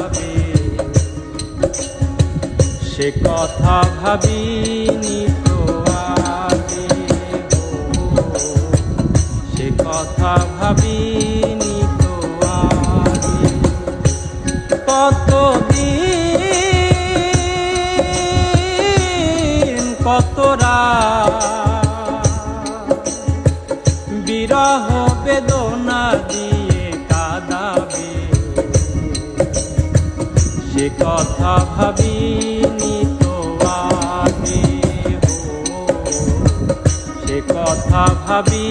কাঁদাবে, সে কথা ভাবিনি তো আগে গো, সে কথা ভাবিনি তো আগে। কতদিন কত রাত বিরহ বেদনা দিয়ে কাঁদাবে, সে কথা ভাবিনি তো আগে গো, সে কথা ভাবি